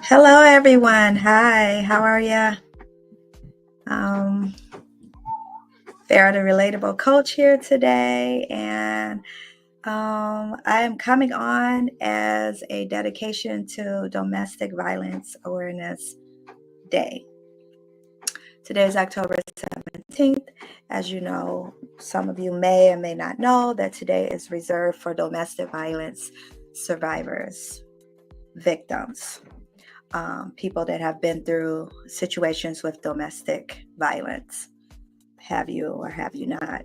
Hello, everyone. Hi, how are ya? Um, Farrah, the Relatable Coach here today, and I am coming on as a dedication to Domestic Violence Awareness Day. Today is October 17th. As you know, some of you may or may not know that today is reserved for domestic violence survivors, victims. People that have been through situations with domestic violence. Have you or have you not?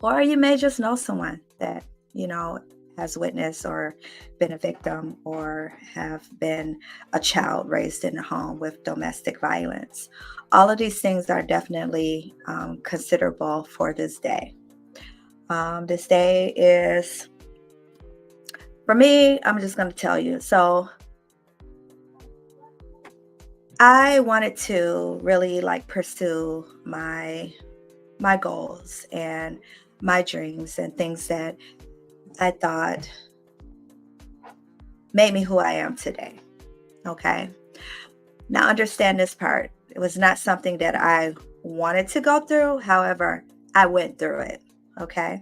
Or you may just know someone that, you know, has witnessed or been a victim or have been a child raised in a home with domestic violence. All of these things are definitely considerable for this day. This day is, for me, I'm just going to tell you. So I wanted to really pursue my goals and my dreams and things that I thought made me who I am today. Okay. Now understand this part. It was not something that I wanted to go through. However, I went through it. Okay.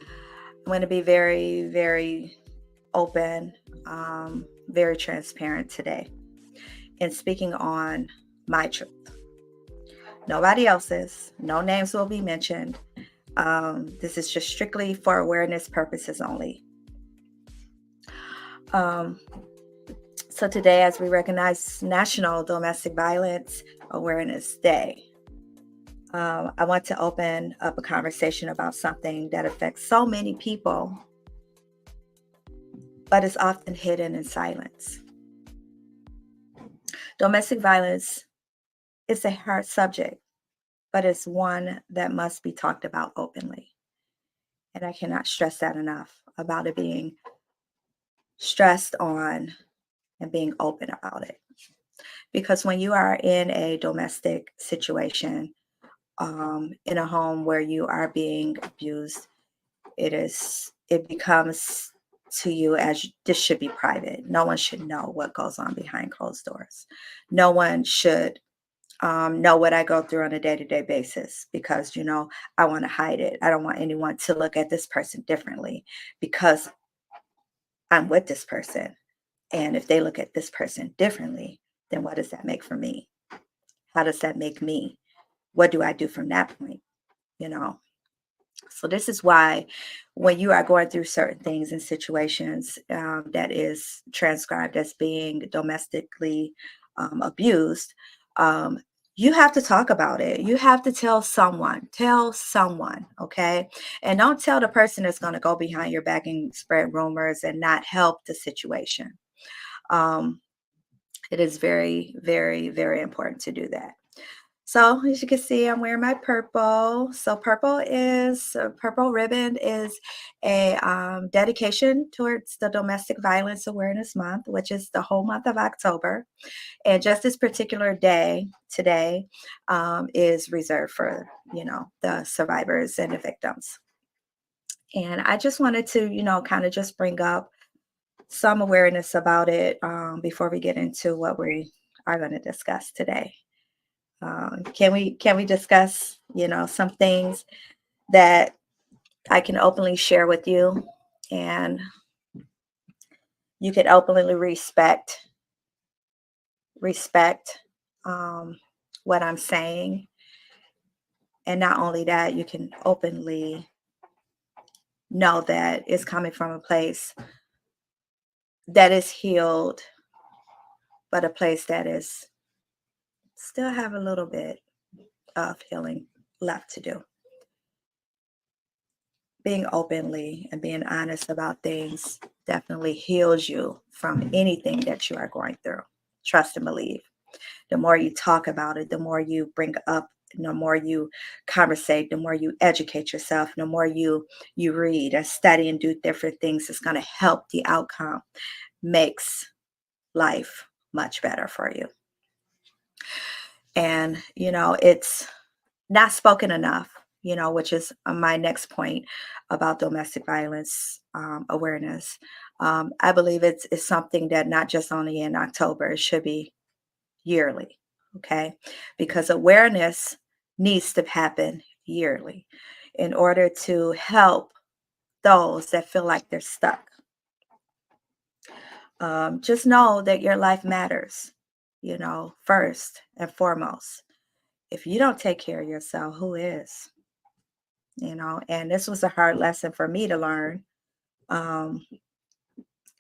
I'm going to be very, very open, very transparent today in speaking on my truth. Nobody else's. No names will be mentioned. This is just strictly for awareness purposes only. Um, so today, as we recognize National Domestic Violence Awareness Day, I want to open up a conversation about something that affects so many people, but is often hidden in silence. Domestic violence is a hard subject, but it's one that must be talked about openly. And I cannot stress that enough about it being stressed on and being open about it. Because when you are in a domestic situation, in a home where you are being abused, it becomes to you as this should be private. No one should know what goes on behind closed doors. No one should know what I go through on a day-to-day basis because I want to hide it. I don't want anyone to look at this person differently because I'm with this person. And if they look at this person differently, then what does that make for me? How does that make me? What do I do from that point? You know? So this is why when you are going through certain things and situations that is transcribed as being domestically abused, um, you have to talk about it. You have to tell someone, okay? And don't tell the person that's going to go behind your back and spread rumors and not help the situation. Um, it is very, very, very important to do that. So as you can see, I'm wearing my purple. So purple ribbon is a dedication towards the Domestic Violence Awareness Month, which is the whole month of October. And just this particular day today is reserved for, the survivors and the victims. And I just wanted to, kind of just bring up some awareness about it before we get into what we are going to discuss today. Can we discuss, some things that I can openly share with you, and you can openly respect what I'm saying, and not only that, you can openly know that it's coming from a place that is healed, but a place that is still have a little bit of healing left to do. Being openly and being honest about things definitely heals you from anything that you are going through. Trust and believe. The more you talk about it, the more you bring up, the more you conversate, the more you educate yourself, the more you read and study and do different things, it's going to help the outcome, makes life much better for you. And it's not spoken enough, which is my next point about domestic violence awareness. I believe it's something that not just only in October, it should be yearly, okay? Because awareness needs to happen yearly in order to help those that feel like they're stuck. Just know that your life matters, first and foremost. If you don't take care of yourself, who is? And this was a hard lesson for me to learn. Um,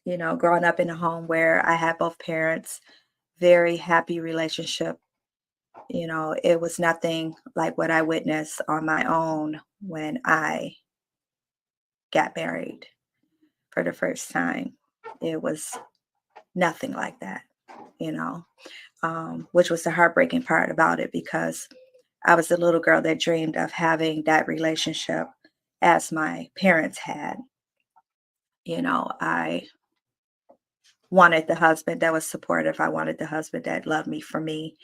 growing up in a home where I had both parents, very happy relationship. It was nothing like what I witnessed on my own when I got married for the first time. It was nothing like that, you know, which was the heartbreaking part about it because I was the little girl that dreamed of having that relationship as my parents had. I wanted the husband that was supportive. I wanted the husband that loved me for me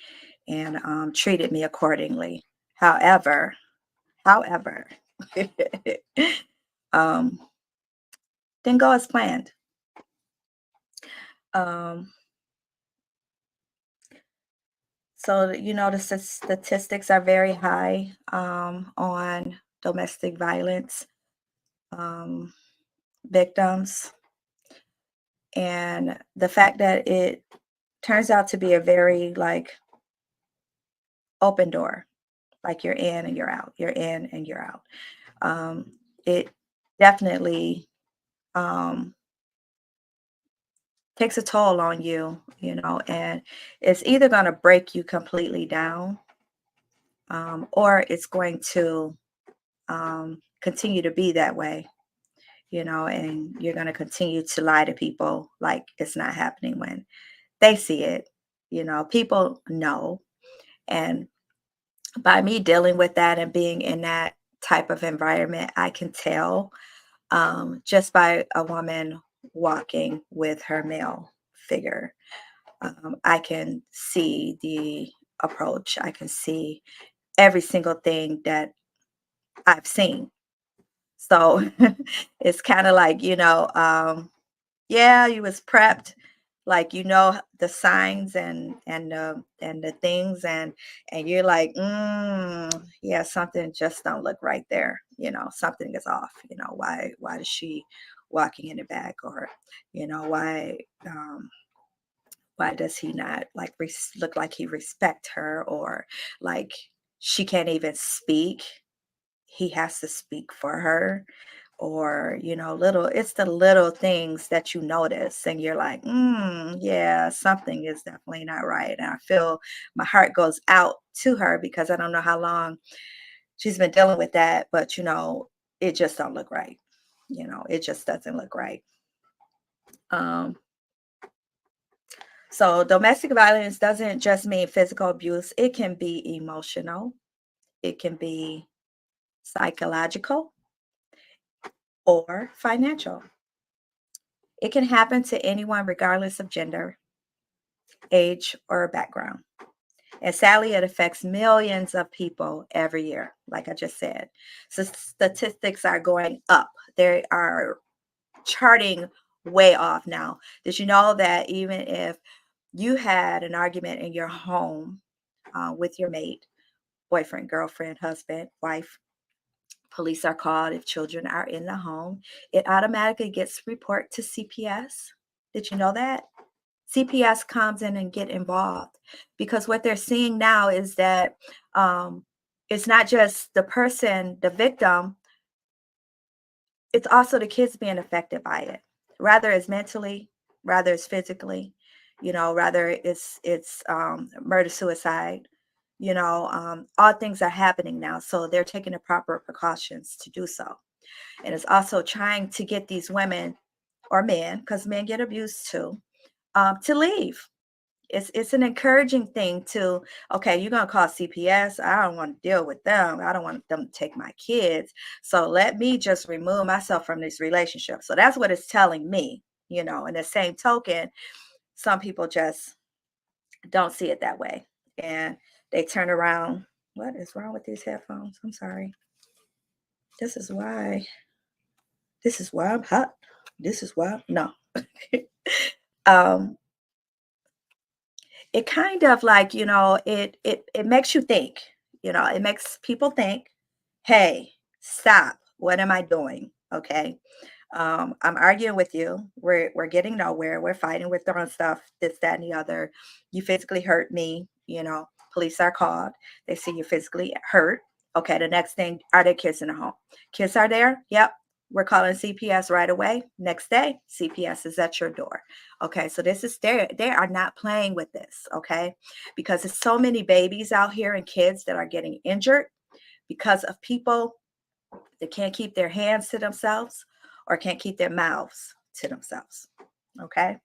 and treated me accordingly. However, um, didn't go as planned. Um, so the statistics are very high on domestic violence um, victims, and the fact that it turns out to be a very like open door, like you're in and you're out, you're in and you're out. It definitely um, takes a toll on you, and it's either going to break you completely down, or it's going to continue to be that way, and you're going to continue to lie to people like it's not happening when they see it. People know. And by me dealing with that and being in that type of environment, I can tell just by a woman walking with her male figure. I can see the approach. I can see every single thing that I've seen. So it's kind of like, yeah, you was prepped, like the signs and the things, and you're like, yeah, something just don't look right there. Something is off. Why is she walking in the back, or why um why does he not like look like he respect her, or like she can't even speak, he has to speak for her, or little it's the little things that you notice and you're like, yeah, something is definitely not right. And I feel my heart goes out to her because I don't know how long she's been dealing with that, but it just don't look right. It just doesn't look right. um So domestic violence doesn't just mean physical abuse. It can be emotional, it can be psychological, or financial. It can happen to anyone regardless of gender, age, or background. And sadly, it affects millions of people every year, like I just said. So statistics are going up. They are charting way off now. Did you know that even if you had an argument in your home with your mate, boyfriend, girlfriend, husband, wife, police are called if children are in the home, it automatically gets report to CPS. Did you know that? CPS comes in and get involved because what they're seeing now is that um, it's not just the person, the victim, it's also the kids being affected by it. Rather it's mentally, rather it's physically, rather it's murder suicide. All things are happening now, so they're taking the proper precautions to do so. And it's also trying to get these women or men, because men get abused too, to leave. It's an encouraging thing to, okay, you're gonna call CPS. I don't want to deal with them. I don't want them to take my kids. So let me just remove myself from this relationship. So that's what it's telling me. In the same token, some people just don't see it that way. And they turn around. What is wrong with these headphones? I'm sorry. This is why. This is why I'm hot. This is why. No. um, it kind of like, it makes you think, it makes people think, hey, stop. What am I doing? Okay. I'm arguing with you. We're getting nowhere. We're fighting. We're throwing stuff, this, that, and the other. You physically hurt me. Police are called. They see you physically hurt. Okay. The next thing, are there kids in the home? Kids are there. Yep. We're calling CPS right away. Next day, CPS is at your door. Okay. So this is they are not playing with this. Okay. Because there's so many babies out here and kids that are getting injured because of people that can't keep their hands to themselves or can't keep their mouths to themselves. Okay.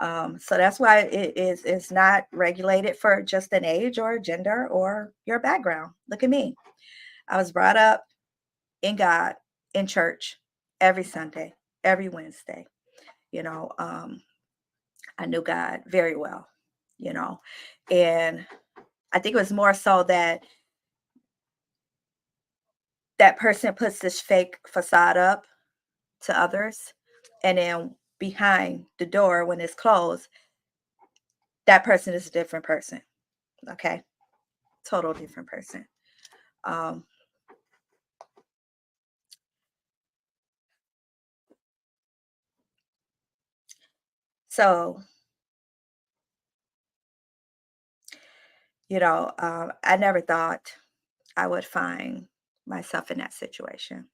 So that's why it's not regulated for just an age or gender or your background. Look at me. I was brought up in God, in church, every Sunday, every Wednesday. You know, um, I knew God very well, you know, and I think it was more so that that person puts this fake facade up to others, and then behind the door when it's closed, that person is a different person. Okay. Total different person. Um, so, I never thought I would find myself in that situation.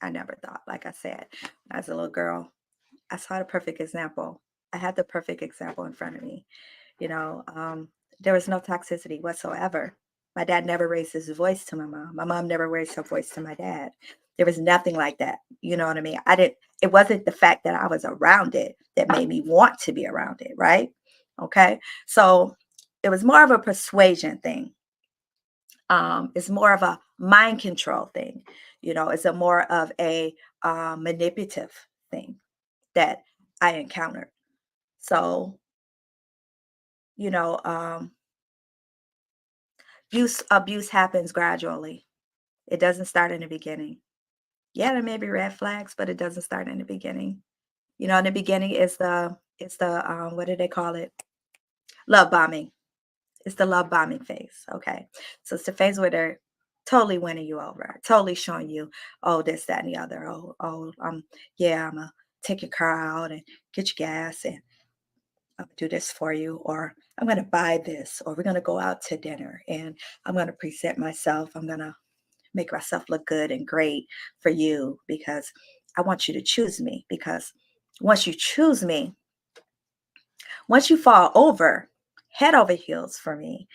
I never thought, like I said, as a little girl, I saw the perfect example. I had the perfect example in front of me. You know, um, there was no toxicity whatsoever. My dad never raised his voice to my mom. My mom never raised her voice to my dad. There was nothing like that. You know what I mean? It wasn't the fact that I was around it that made me want to be around it, right? Okay. So it was more of a persuasion thing. It's more of a mind control thing. It's a more of a manipulative thing that I encountered. So, you know, um, abuse happens gradually. It doesn't start in the beginning. Yeah, there may be red flags, but it doesn't start in the beginning. In the beginning is the what do they call it? Love bombing. It's the love bombing phase. Okay. So it's the phase where they're totally winning you over, totally showing you, oh, this, that, and the other. Yeah, I'm gonna take your car out and get you gas and I'll do this for you, or I'm gonna buy this, or we're gonna go out to dinner and I'm gonna present myself. I'm gonna make myself look good and great for you because I want you to choose me. Because once you choose me, once you fall over head over heels for me,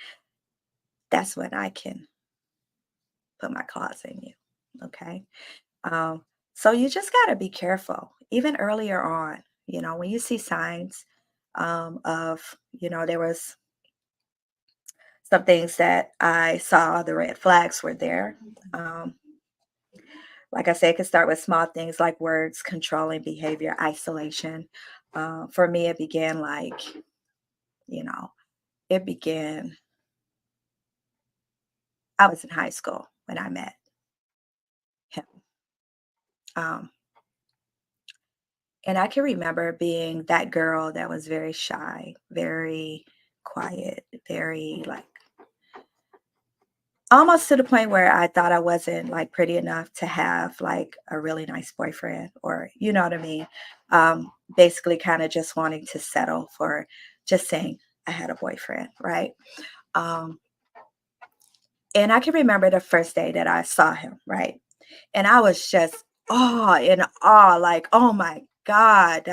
that's when I can put my claws in you. Okay. Um, so you just got to be careful, even earlier on, when you see signs of, there was some things that I saw, the red flags were there. Um, Like I said, it could start with small things like words, controlling behavior, isolation. For me, it began you know, it began, I was in high school when I met him. Um, and I can remember being that girl that was very shy, very quiet, very like almost to the point where I thought I wasn't like pretty enough to have like a really nice boyfriend, or you know what I mean? Basically kind of just wanting to settle for just saying I had a boyfriend, right? Um, and I can remember the first day that I saw him, right? And I was just in awe, like, oh my God,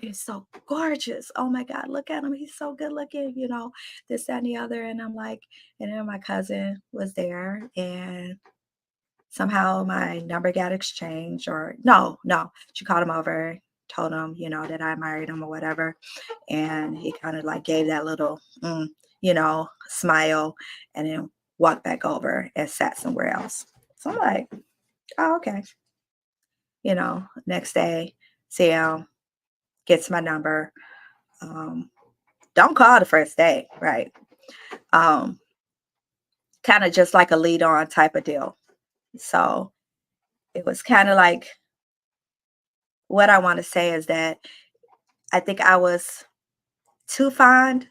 he's so gorgeous. Oh my God, look at him. He's so good looking, this, that, and the other. And I'm like, and then my cousin was there and somehow my number got exchanged, or no, she called him over, told him, that I married him or whatever. And he kind of like gave that little, smile and then walked back over and sat somewhere else. So I'm like, oh, okay. Next day, see him, gets my number. Um, don't call the first day, right? Um, Kind of just like a lead on type of deal. So it was kind of like what I want to say is that I think I was too fond,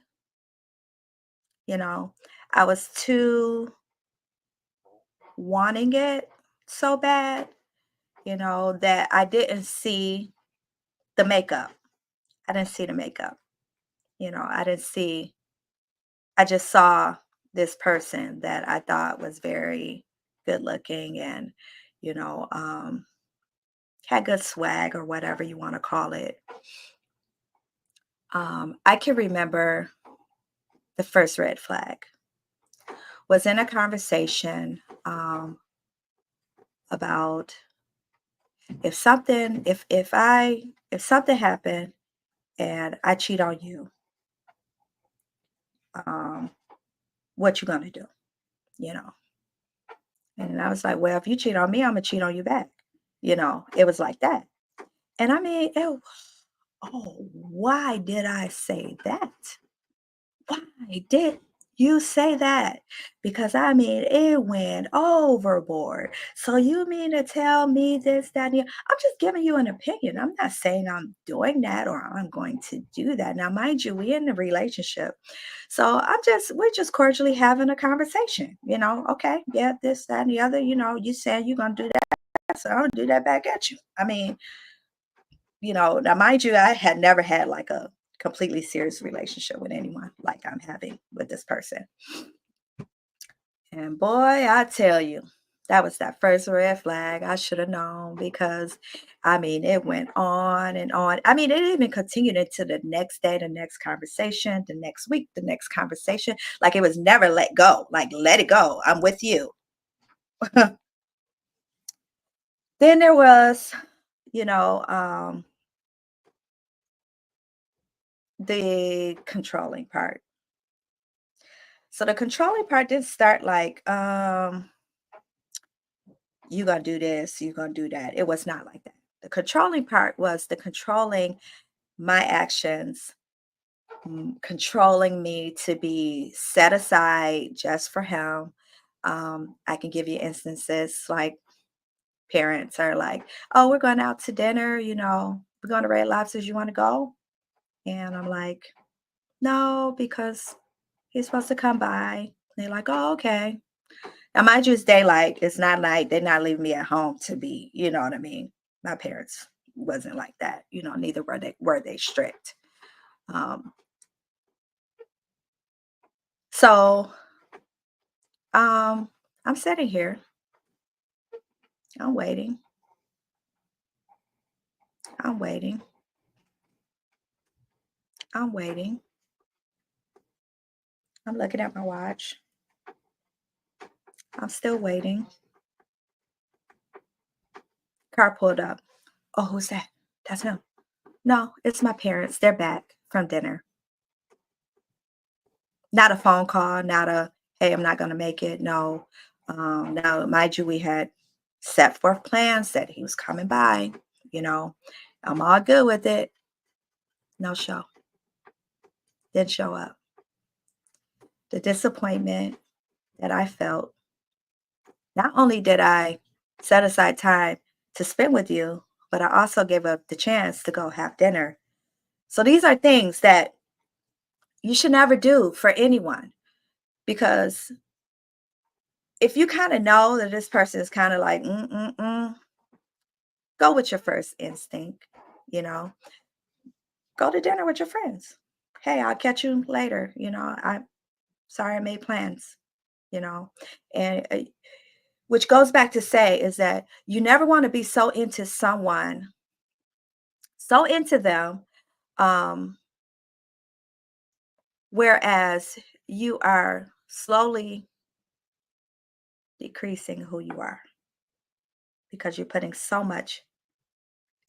you know, I was too wanting it so bad, that I didn't see the makeup. I didn't see the makeup. I didn't see, I just saw this person that I thought was very good looking and, you know, um, had good swag or whatever you want to call it. I can remember the first red flag was in a conversation about if something happened and I cheat on you, um, what you gonna do? You know, and I was like, well, if you cheat on me, I'm gonna cheat on you back. It was like that. And I mean, oh, why did I say that? Why did you say that? Because I mean, it went overboard. So you mean to tell me this, that, and the I'm just giving you an opinion. I'm not saying I'm doing that or I'm going to do that. Now, mind you, we in a relationship. So we're just cordially having a conversation. Okay, yeah, this, that, and the other. You saying you're gonna do that, so I'm gonna do that back at you. I mean, now mind you, I had never had like a completely serious relationship with anyone like I'm having with this person. And boy, I tell you, that was that first red flag. I should have known because I mean, it went on and on. I mean, it even continued into the next day, the next conversation, the next week, the next conversation. Like it was never let go. Like, let it go. I'm with you. Then there was, you know, um, the controlling part. So the controlling part didn't start like, you gonna do this, you gonna do that. It was not like that. The controlling part was the controlling my actions, controlling me to be set aside just for him. I can give you instances like parents are like, oh, we're going out to dinner, we're going to Red Lobsters, you want to go? And I'm like, no, because he's supposed to come by. They're like, oh, okay. Now, mind you, it's daylight. It's not night. They're not leaving me at home to be, you know what I mean? My parents wasn't like that. Neither were they strict. Um, so I'm sitting here. I'm waiting. I'm waiting. I'm waiting. I'm looking at my watch. I'm still waiting. Car pulled up. Oh, who's that? That's him. No, it's my parents. They're back from dinner. Not a phone call, not a, "Hey, I'm not gonna make it." No. Now, mind you, we had set forth plans that he was coming by, you know. I'm all good with it. No show. Didn't show up. The disappointment that I felt, not only did I set aside time to spend with you, but I also gave up the chance to go have dinner. So these are things that you should never do for anyone because if you kind of know that this person is kind of like, go with your first instinct, you know, go to dinner with your friends. Hey, I'll catch you later. I'm sorry I made plans, you know, and which goes back to say is that you never want to be so into someone, so into them, um, whereas you are slowly decreasing who you are because you're putting so much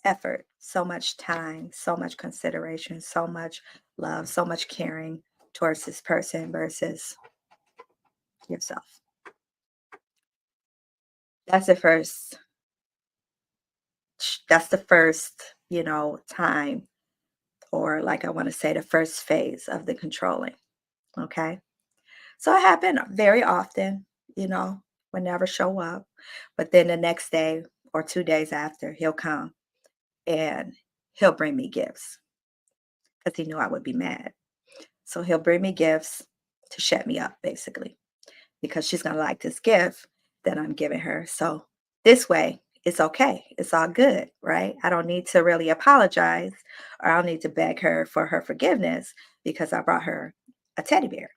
effort, so much time, so much consideration, so much love, so much caring towards this person versus yourself. That's the first that's the first, time or like I want to say the first phase of the controlling, okay? So it happened very often, would never show up, but then the next day or 2 days after, he'll come and he'll bring me gifts because he knew I would be mad. So he'll bring me gifts to shut me up, basically, because she's going to like this gift that I'm giving her. So this way, it's okay. It's all good, right? I don't need to really apologize, or I don't need to beg her for her forgiveness because I brought her a teddy bear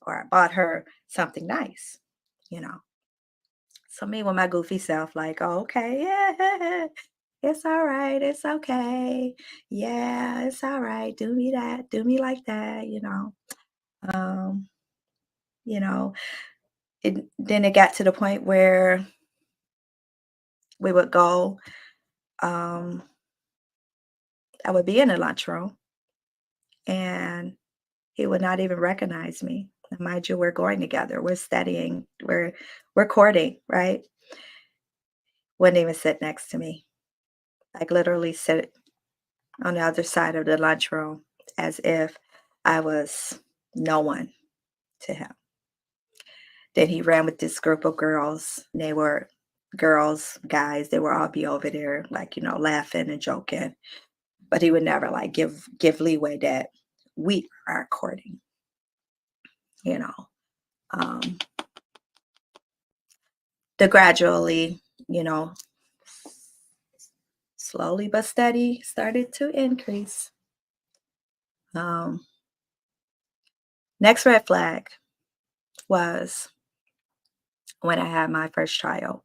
or I bought her something nice, you know. So me with my goofy self, like, oh, okay, yeah, it's all right, it's okay. Yeah, it's all right. Do me that, do me like that. Um, you know, then it got to the point where we would go, um, I would be in the lunchroom and he would not even recognize me. And mind you, we're going together, we're studying, we're courting, right? Wouldn't even sit next to me. Like literally sit on the other side of the lunchroom as if I was no one to him. Then he ran with this group of girls. They were girls, guys, they were all be over there, like, laughing and joking. But he would never like give leeway that we are courting, you know. Um, the gradually, you know, slowly but steady started to increase. Um, next red flag was when I had my first child.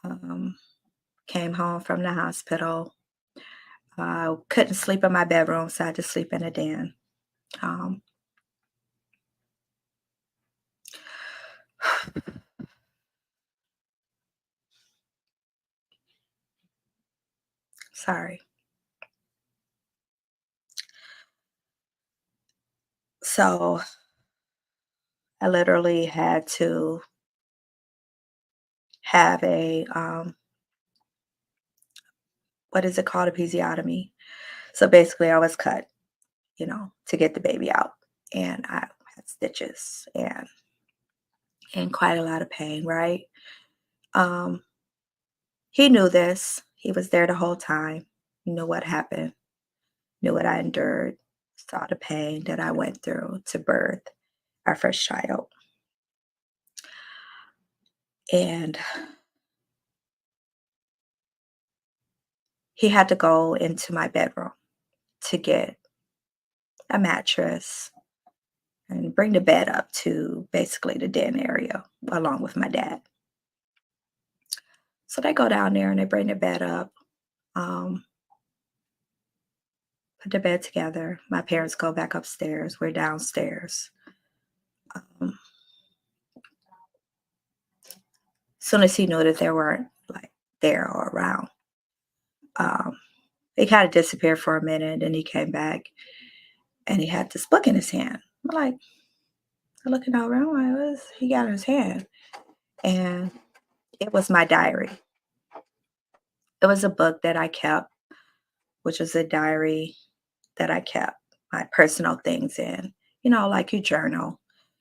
Um, came home from the hospital. I couldn't sleep in my bedroom, so I had to sleep in a den. Um, sorry. So I literally had to have a what is it called? Episiotomy. So basically, I was cut, to get the baby out, and I had stitches and quite a lot of pain. Right? Um, he knew this. He was there the whole time. He knew what happened. Knew what I endured. Saw the pain that I went through to birth our first child. And he had to go into my bedroom to get a mattress and bring the bed up to basically the den area along with my dad. So they go down there and they bring the bed up, um, put the bed together. My parents go back upstairs. We're downstairs. Um, soon as he knew that they weren't like there or around, um, he kind of disappeared for a minute. And he came back and he had this book in his hand. I'm like, looking over, I'm like, what's he got in his hand? And it was my diary. It was a book that I kept, which was a diary that I kept my personal things in. Like you journal.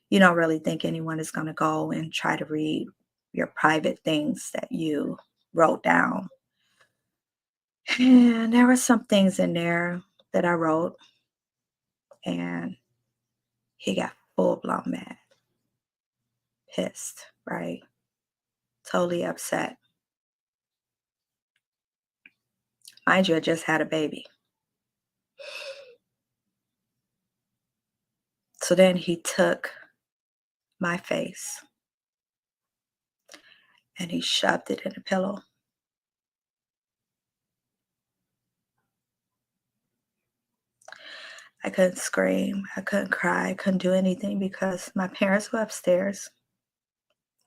You don't really think anyone is going to go and try to read your private things that you wrote down. And there were some things in there that I wrote, and he got full blown mad, pissed, right? Totally upset. Mind you, I just had a baby. So then he took my face and he shoved it in a pillow. I couldn't scream, I couldn't cry, I couldn't do anything because my parents were upstairs.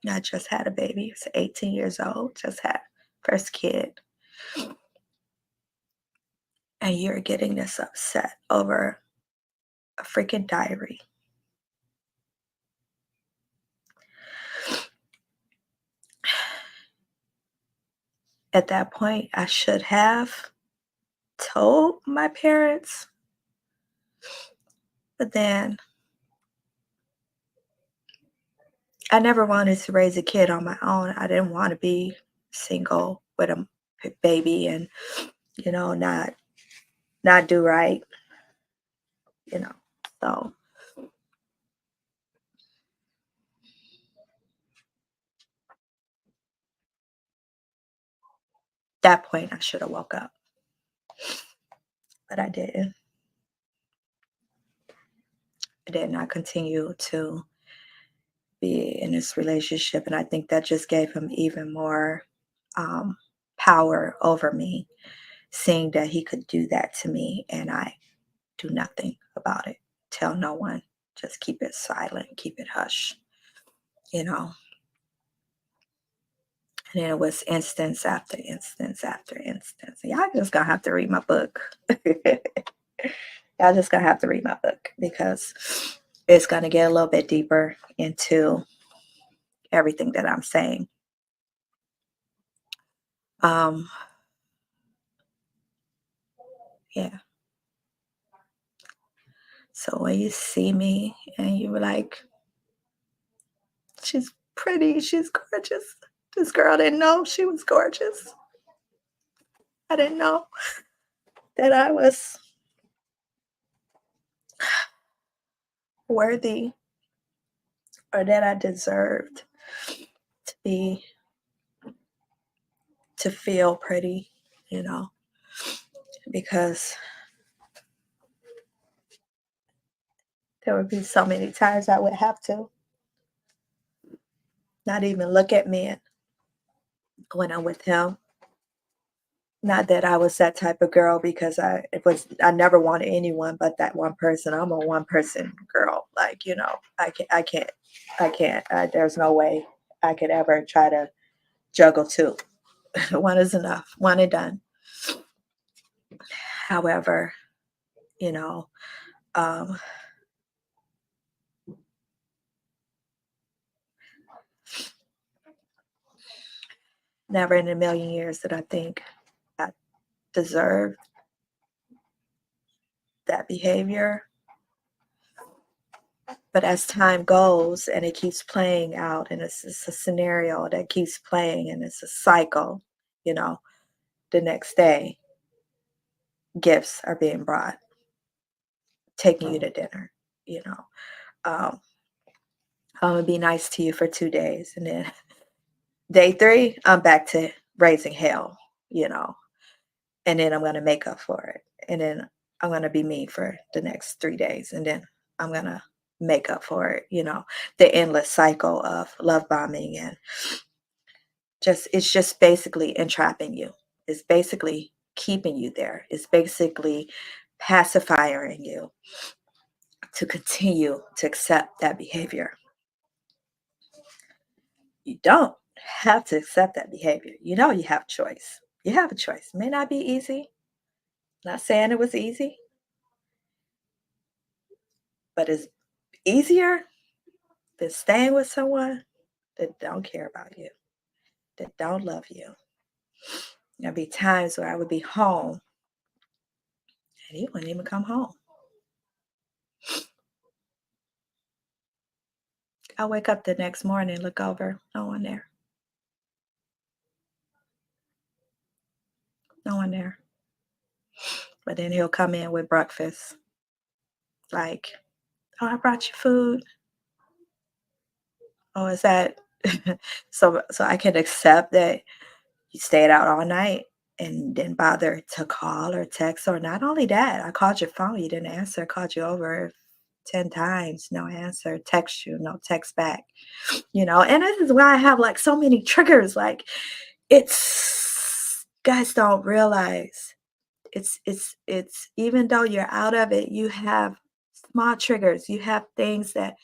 I just had a baby. I was 18 years old, just had first kid. And you're getting this upset over a freaking diary. At that point, I should have told my parents, but then I never wanted to raise a kid on my own. I didn't want to be single with a baby and, not do right, you know. So that point I should have woke up, but I didn't. I did not continue to be in this relationship. And I think that just gave him even more um, power over me, seeing that he could do that to me and I do nothing about it. Tell no one. Just keep it silent, keep it hush, you know. And then it was instance after instance after instance. Y'all just gonna have to read my book. Y'all just gonna have to read my book because it's gonna get a little bit deeper into everything that I'm saying. Um, yeah. So when you see me and you were like, she's pretty, she's gorgeous. This girl didn't know she was gorgeous. I didn't know that I was worthy or that I deserved to be, to feel pretty, you know, because there would be so many times I would have to not even look at men when I'm with him. Not that I was that type of girl because I never wanted anyone but that one person. I'm a one person girl. Like, I can't. There's no way I could ever try to juggle two. One is enough. One and done. However, you know, um, never in a million years did I think I deserved that behavior. But as time goes and it keeps playing out, and it's a scenario that keeps playing, and it's a cycle, you know, the next day, gifts are being brought, taking you to dinner, you know. Um, I'm gonna be nice to you for 2 days, and then day three, I'm back to raising hell, you know, and then I'm gonna make up for it. And then I'm gonna be me for the next 3 days, and then I'm gonna make up for it, the endless cycle of love bombing and it's just basically entrapping you. It's basically keeping you there. It's basically pacifying you to continue to accept that behavior. You don't have to accept that behavior. You know you have a choice. You have a choice. It may not be easy. Not saying it was easy, but it's easier than staying with someone that don't care about you, that don't love you. There'll be times where I would be home and he wouldn't even come home. I wake up the next morning, look over, no one there. No one there. But then he'll come in with breakfast, like, "Oh, I brought you food. Oh, is that?" So I can accept that you stayed out all night and didn't bother to call or text, or not only that, I called your phone, you didn't answer, called you over 10 times, no answer, text you, no text back, and this is why I have like so many triggers. Like, it's guys don't realize it's even though you're out of it, you have small triggers. You have things that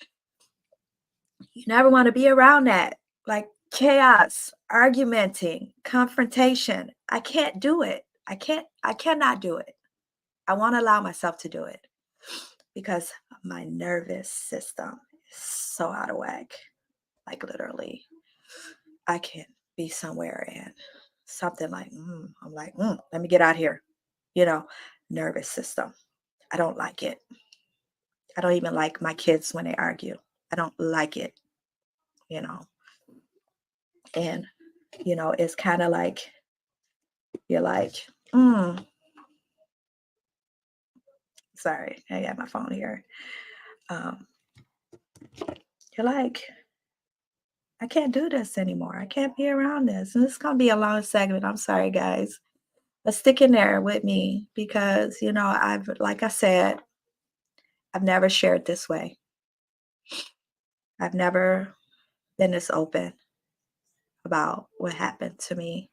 you never want to be around, that like chaos, argumenting, confrontation. I can't do it. I cannot do it. I won't allow myself to do it because my nervous system is so out of whack. Like, literally, I can be somewhere and something like, I'm like, let me get out here. You know, nervous system. I don't like it. I don't even like my kids when they argue. I don't like it, you know. And, it's kind of like You're like, sorry, I got my phone here. Um, you're like, I can't do this anymore. I can't be around this. And this is gonna be a long segment. I'm sorry, guys. But stick in there with me because like I said, I've never shared this way. I've never been this open about what happened to me.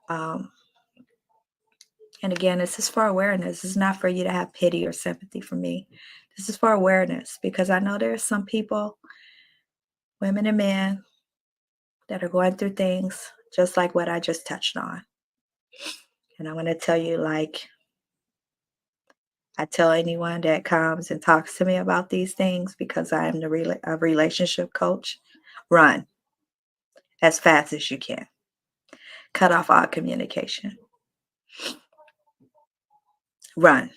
Um, and again, this is for awareness. This is not for you to have pity or sympathy for me. This is for awareness because I know there are some people, women and men, that are going through things just like what I just touched on. And I want to tell you, like I tell anyone that comes and talks to me about these things, because I am a relationship coach, run as fast as you can. Cut off all communication. Run.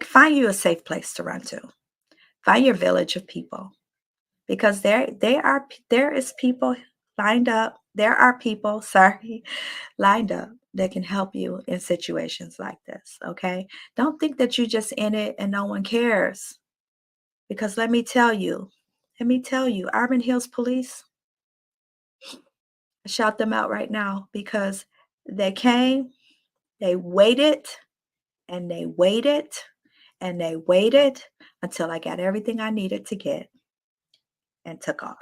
Find you a safe place to run to. Find your village of people, because there is people lined up. There are people, sorry, lined up that can help you in situations like this. Okay, don't think that you just in it and no one cares, because let me tell you, Auburn Hills Police, I shout them out right now because they came, they waited, and they waited, and they waited until I got everything I needed to get and took off.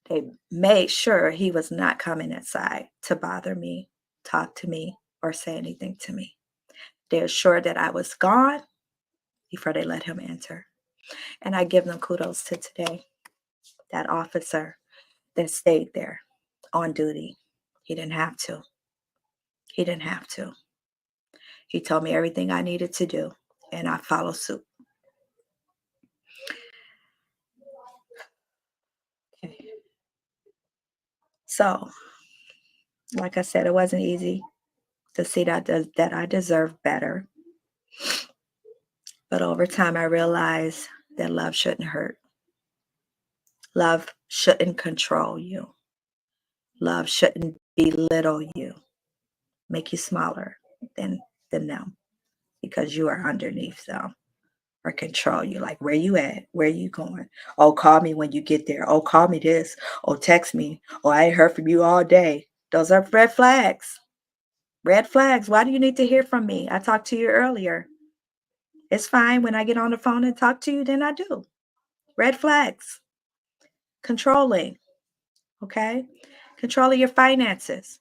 They made sure he was not coming inside to bother me, talk to me, or say anything to me. They assured that I was gone before they let him enter. And I give them kudos to today. That officer that stayed there on duty. He didn't have to. He didn't have to. He told me everything I needed to do, and I followed suit. Okay. So, like I said, it wasn't easy to see that I deserve better. But over time, I realized that love shouldn't hurt. Love shouldn't control you. Love shouldn't belittle you, make you smaller than them because you are underneath them, or control you. Like, where you at? Where you going? Oh, call me when you get there. Oh, call me this. Oh, text me. Oh, I ain't heard from you all day. Those are red flags. Red flags. Why do you need to hear from me? I talked to you earlier. It's fine when I get on the phone and talk to you, then I do. Red flags. Controlling. Okay? Controlling your finances.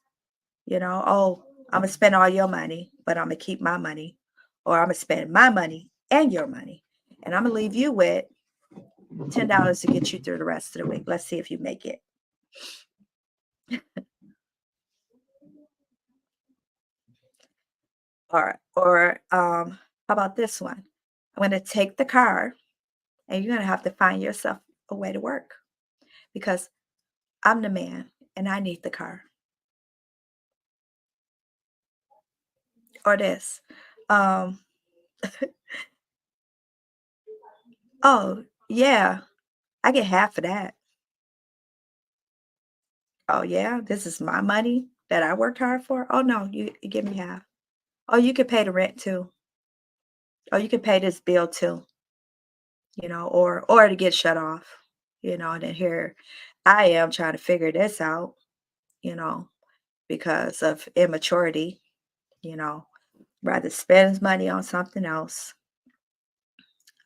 Oh, I'm going to spend all your money, but I'm going to keep my money. Or I'm going to spend my money and your money. And I'm going to leave you with $10 to get you through the rest of the week. Let's see if you make it. Or how about this one? I'm going to take the car, and you're going to have to find yourself a way to work, because I'm the man and I need the car. Or this. Um, oh, yeah, I get half of that. Oh, yeah, this is my money that I worked hard for. Oh, no, you give me half. Oh, you could pay the rent too. Oh, you could pay this bill too, or to get shut off, and then here I am trying to figure this out, you know, because of immaturity, you know, rather spend money on something else,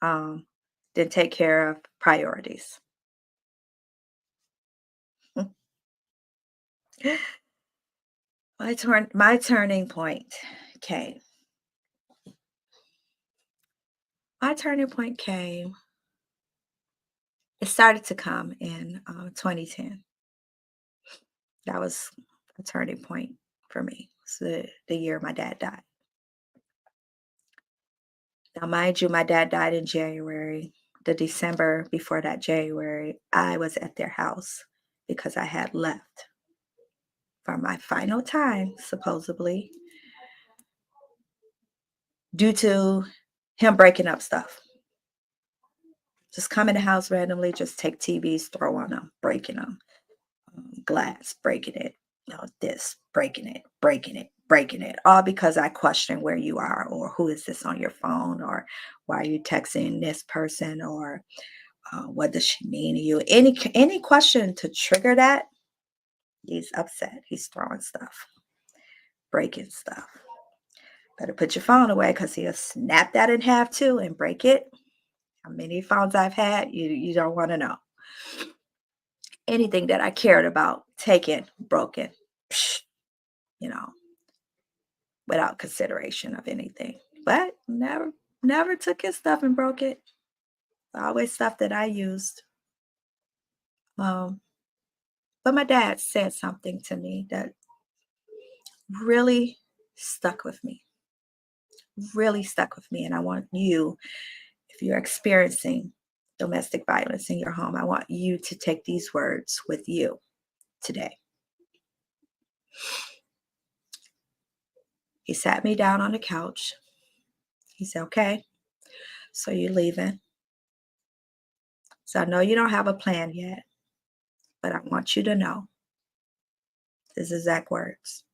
um, than take care of priorities. My turning point came. My turning point came. It started to come in 2010. That was a turning point for me. It's the year my dad died. Now, mind you, my dad died in January. The December before that January, I was at their house because I had left for my final time, supposedly, due to him breaking up stuff. Just come in the house randomly, just take TVs, throw on them, breaking them, glass, breaking it. this, breaking it, breaking it, all because I question where you are, or who is this on your phone, or why are you texting this person, or what does she mean to you? Any question to trigger that, he's upset. He's throwing stuff, breaking stuff. Better put your phone away because he'll snap that in half too and break it. How many phones I've had, you don't want to know. Anything that I cared about, taken, broken, psh, you know, without consideration of anything. But never took his stuff and broke it. Always stuff that I used. Um, but my dad said something to me that really stuck with me. Really stuck with me. And I want you, if you're experiencing domestic violence in your home, I want you to take these words with you today. He sat me down on the couch. He said, okay, so you're leaving. So I know you don't have a plan yet, but I want you to know his exact words.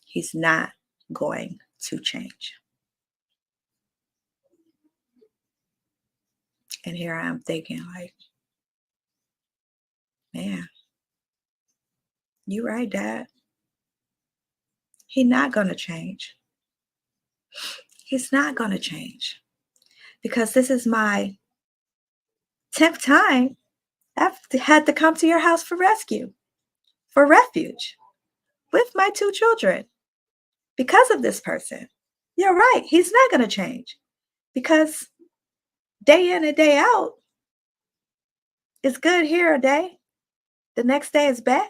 He's not going to change. And here I am thinking, like, man, you right, Dad. He's not going to change. He's not going to change because this is my 10th time I've had to come to your house for rescue, for refuge with my 2 children because of this person. You're right. He's not going to change because day in and day out is good here a day. The next day is bad.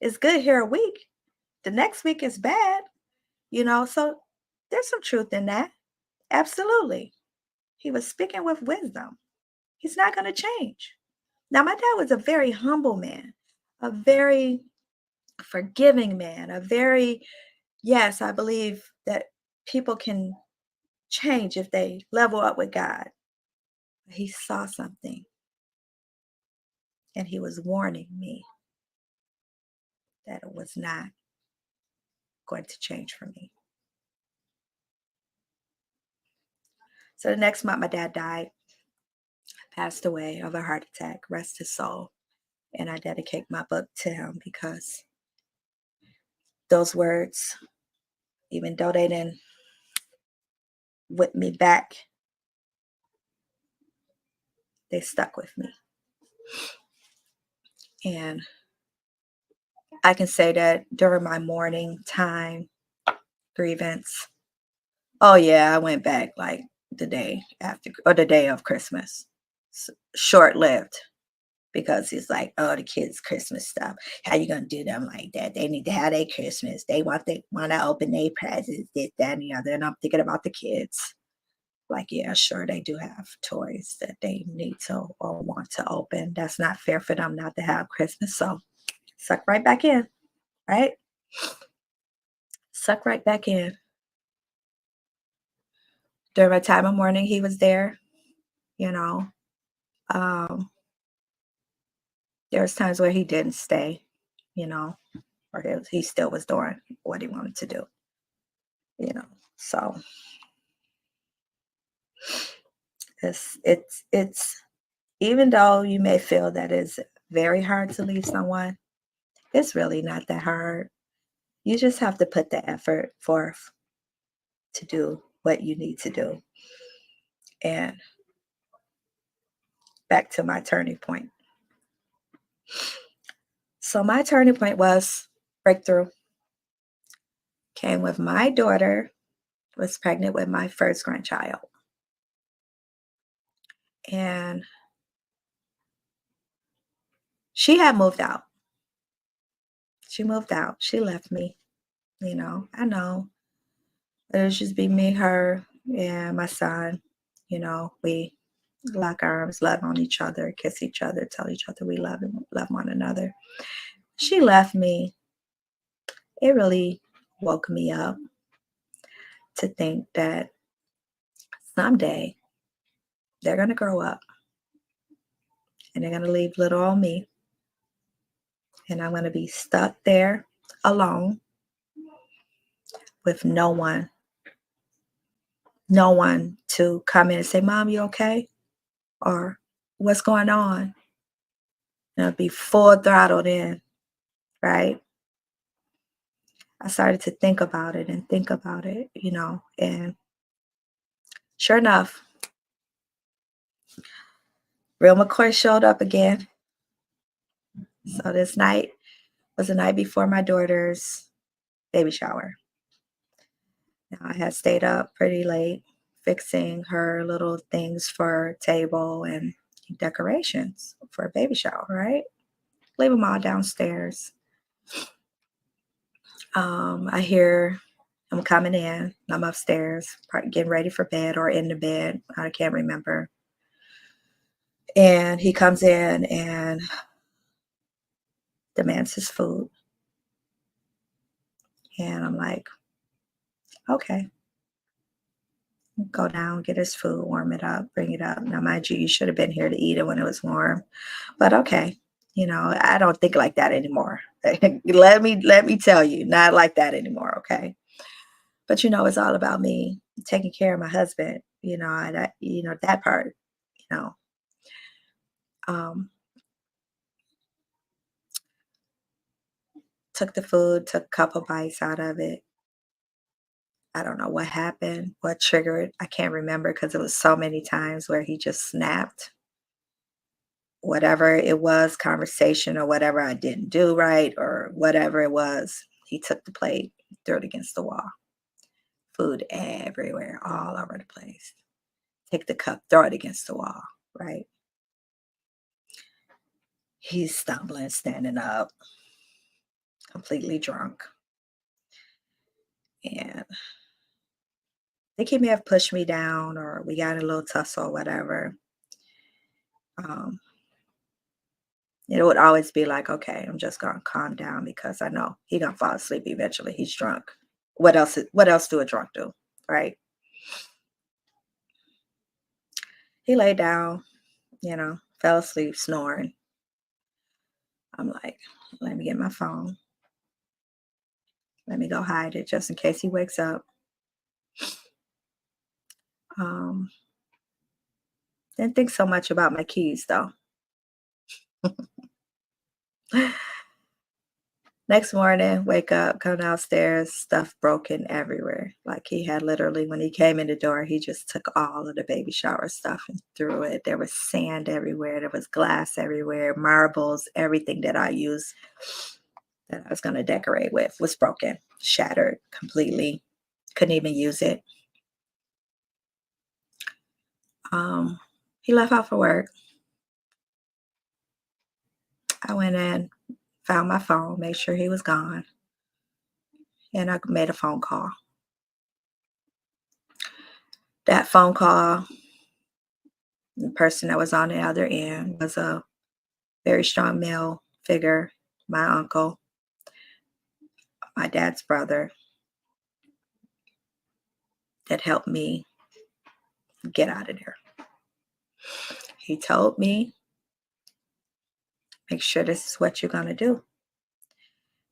It's good here a week. The next week is bad, so there's some truth in that. Absolutely. He was speaking with wisdom. He's not going to change. Now, my dad was a very humble man, a very forgiving man, yes, I believe that people can change if they level up with God. He saw something and he was warning me that it was not going to change for me. So the next month, my dad died, passed away of a heart attack, rest his soul. And I dedicate my book to him because those words, even though they didn't whip me back, they stuck with me. And I can say that during my mourning time, grievance, oh yeah, I went back like the day after or the day of Christmas. Short lived because it's like, oh, the kids' Christmas stuff. How you gonna do them like that? They need to have their Christmas. They want to open their presents, this, that, and the other. And I'm thinking about the kids. Like, yeah, sure, they do have toys that they need to or want to open. That's not fair for them not to have Christmas. So suck right back in, right? Suck right back in. During my time of mourning, he was there, you know. Um, there was times where he didn't stay, you know, or he still was doing what he wanted to do, you know. So it's even though you may feel that it's very hard to leave someone, it's really not that hard. You just have to put the effort forth to do what you need to do. And back to my turning point. So my turning point was breakthrough. Came with my daughter was pregnant with my first grandchild. And she had moved out. She moved out. She left me, I know. It was just be me, her, and my son. We lock arms, love on each other, kiss each other, tell each other we love one another. She left me. It really woke me up to think that someday they're going to grow up and they're going to leave little on me. And I'm going to be stuck there alone with no one to come in and say, Mom, you okay? Or what's going on? And I'll be full throttled in, right? I started to think about it and think about it, and sure enough, Real McCoy showed up again. So this night was the night before my daughter's baby shower. Now I had stayed up pretty late fixing her little things for table and decorations for a baby shower, right? Leave them all downstairs. I hear him coming in. I'm upstairs, getting ready for bed or in the bed. I can't remember. And he comes in and demands his food. And I'm like, okay, go down, get his food, warm it up, bring it up. Now, mind you, you should have been here to eat it when it was warm. But okay, I don't think like that anymore. let me tell you, not like that anymore, okay? But it's all about me taking care of my husband, and that part, you know. Um, took the food, took a couple bites out of it. I don't know what happened, what triggered. I can't remember because it was so many times where he just snapped. Whatever it was, conversation or whatever I didn't do right or whatever it was, he took the plate, threw it against the wall. Food everywhere, all over the place. Take the cup, throw it against the wall, right? He's stumbling, standing up, completely drunk. And I think he may have pushed me down or we got in a little tussle or whatever. Um, it would always be like, okay, I'm just gonna calm down because I know he gonna fall asleep eventually. He's drunk. What else do a drunk do? Right? He laid down, fell asleep, snoring. I'm like, let me get my phone. Let me go hide it just in case he wakes up. Um, didn't think so much about my keys though. Next morning, wake up, come downstairs, stuff broken everywhere. Like he had literally, when he came in the door, he just took all of the baby shower stuff and threw it. There was sand everywhere. There was glass everywhere, marbles, everything that I used that I was going to decorate with was broken, shattered completely. Couldn't even use it. He left out for work. I went in, found my phone, made sure he was gone, and I made a phone call. That phone call, the person that was on the other end was a very strong male figure, my uncle, my dad's brother, that helped me get out of there. He told me, make sure this is what you're going to do.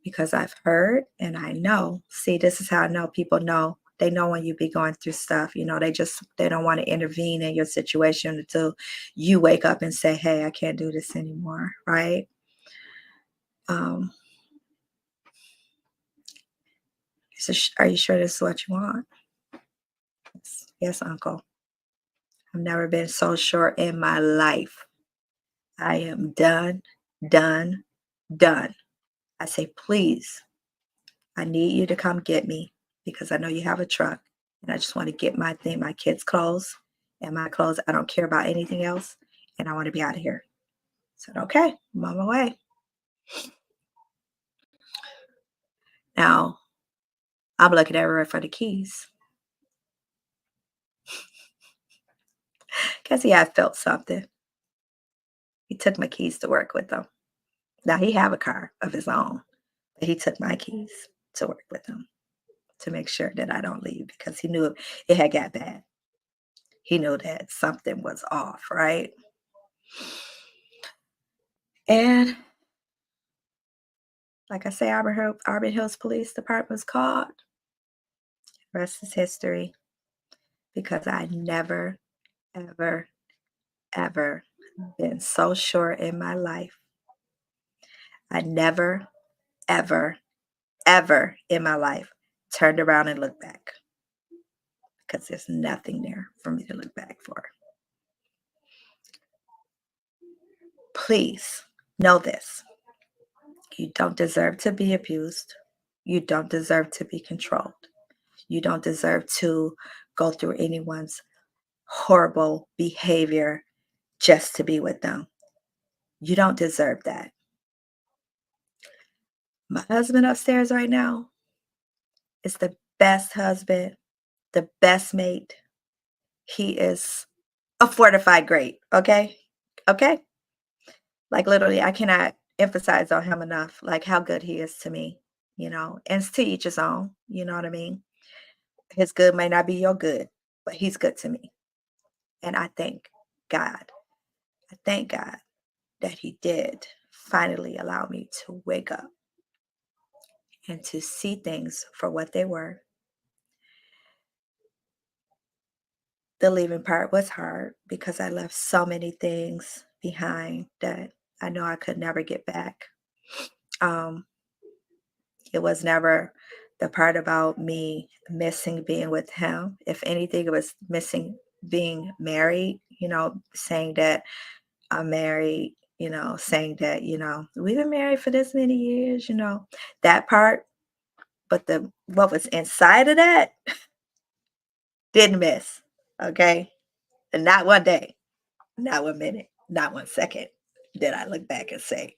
Because I've heard and I know, see, this is how I know people know. They know when you be going through stuff, they don't want to intervene in your situation until you wake up and say, hey, I can't do this anymore, right? Um, so are you sure this is what you want? Yes, uncle. I've never been so sure in my life. I am done, done, done. I say, please, I need you to come get me because I know you have a truck and I just want to get my thing, my kids' clothes and my clothes. I don't care about anything else and I want to be out of here. I said, okay, I'm on my way. Now, I'm looking everywhere for the keys because he had felt something. He took my keys to work with him. Now, he have a car of his own, but he took my keys to work with him to make sure that I don't leave because he knew it had got bad. He knew that something was off, right? And Like I say, Auburn Hills Police Department was called. Rest is history because I never, ever, ever been so sure in my life. I never, ever, ever in my life turned around and looked back because there's nothing there for me to look back for. Please know this. You don't deserve to be abused. You don't deserve to be controlled. You don't deserve to go through anyone's horrible behavior just to be with them. You don't deserve that. My husband upstairs right now is the best husband, the best mate. He is a fortified great, okay? Okay? Like literally, I cannot emphasize on him enough, like how good he is to me, and it's to each his own, you know what I mean? His good may not be your good, but he's good to me. And I thank God. I thank God that he did finally allow me to wake up and to see things for what they were. The leaving part was hard because I left so many things behind that I know I could never get back. Um, it was never the part about me missing being with him. If anything, it was missing being married, saying that I'm married, saying that, we've been married for this many years, that part. But the what was inside of that didn't miss. Okay. And not one day, not 1 minute, not 1 second did I look back and say,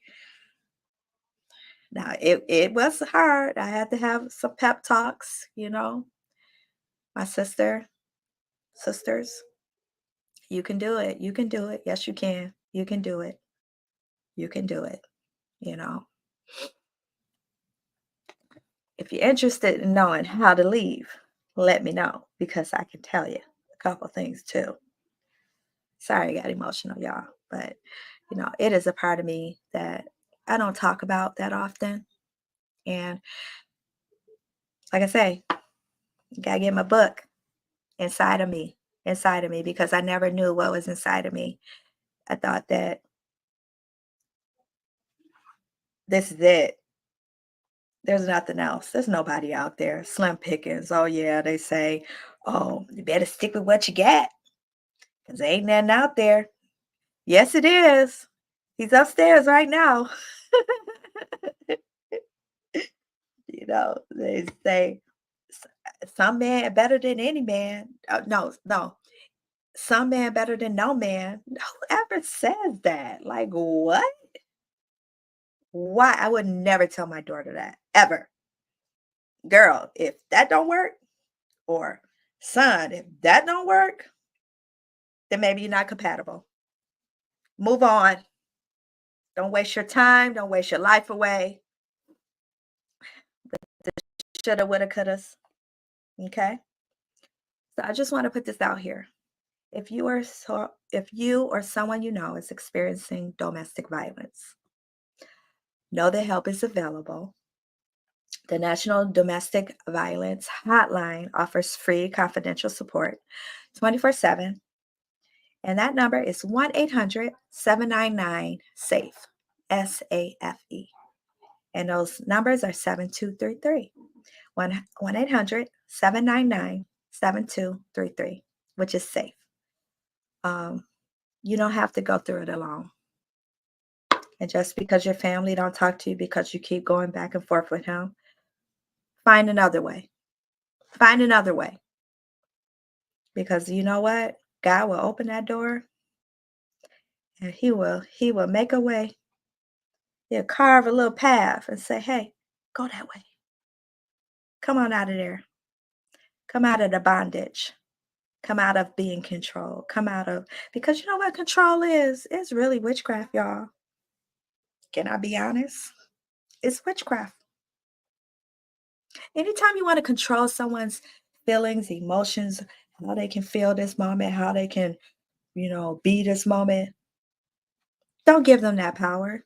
now it was hard. I had to have some pep talks, my sisters, you can do it. You can do it. Yes, you can. You can do it. You can do it. You know, if you're interested in knowing how to leave, let me know because I can tell you a couple things too. Sorry, I got emotional, y'all, but it is a part of me that I don't talk about that often. And like I say, gotta get my book inside of me, because I never knew what was inside of me. I thought that this is it. There's nothing else. There's nobody out there. Slim pickings. Oh yeah, they say, oh, you better stick with what you got. Because ain't nothing out there. Yes, it is. He's upstairs right now. They say some man better than any man. No, no. Some man better than no man. Whoever says that? Like what? Why? I would never tell my daughter that. Ever. Girl, if that don't work, or son, if that don't work, then maybe you're not compatible. Move on. Don't waste your time. Don't waste your life away. Shoulda, woulda, couldas. Okay. So I just want to put this out here. If you or someone you know is experiencing domestic violence, know that help is available. The National Domestic Violence Hotline offers free confidential support 24/7, and that number is 1-800-799-SAFE, SAFE. And those numbers are 7233. 1-800-799-7233, which is safe. You don't have to go through it alone. And just because your family don't talk to you because you keep going back and forth with him, find another way. Find another way. Because you know what? God will open that door and he will make a way. He'll carve a little path and say, hey, go that way. Come on out of there. Come out of the bondage. Come out of being controlled. Come out of, because you know what control is? It's really witchcraft, y'all. Can I be honest? It's witchcraft. Anytime you want to control someone's feelings, emotions, how they can feel this moment, how they can, be this moment, don't give them that power.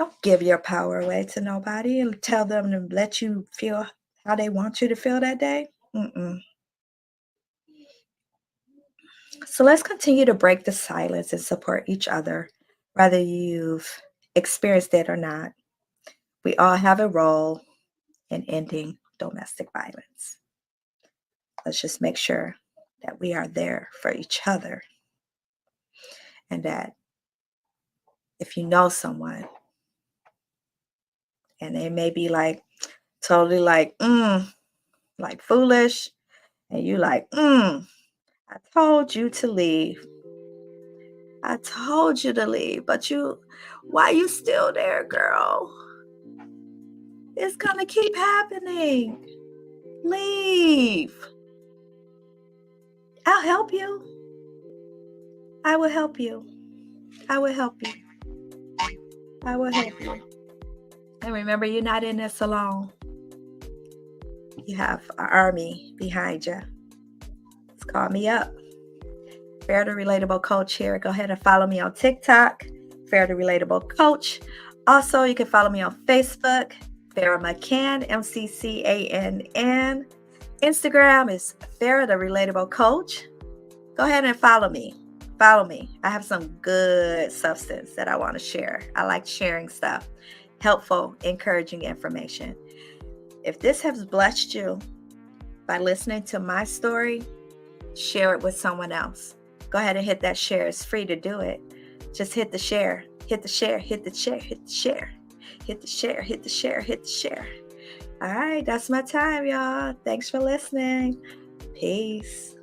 Don't give your power away to nobody and tell them to let you feel how they want you to feel that day. Mm-mm. So let's continue to break the silence and support each other, whether you've experienced it or not. We all have a role in ending domestic violence. Let's just make sure that we are there for each other and that if you know someone and they may be like totally like foolish, and you like, I told you to leave. I told you to leave, but why you still there, girl? It's gonna keep happening. Leave. I'll help you. I will help you. I will help you. I will help you. And remember, you're not in this alone. You have an army behind you. Just call me up. Fair to Relatable Coach here. Go ahead and follow me on TikTok, Fair to Relatable Coach. Also, you can follow me on Facebook, Farrah McCann, MCCANN. Instagram is Fair the Relatable Coach. Go ahead and follow me. Follow me. I have some good substance that I want to share. I like sharing stuff, helpful, encouraging information. If this has blessed you by listening to my story, share it with someone else. Go ahead and hit that share. It's free to do it. Just hit the share. Hit the share. Hit the share. Hit the share. Hit the share. Hit the share. Hit the share. All right. That's my time, y'all. Thanks for listening. Peace.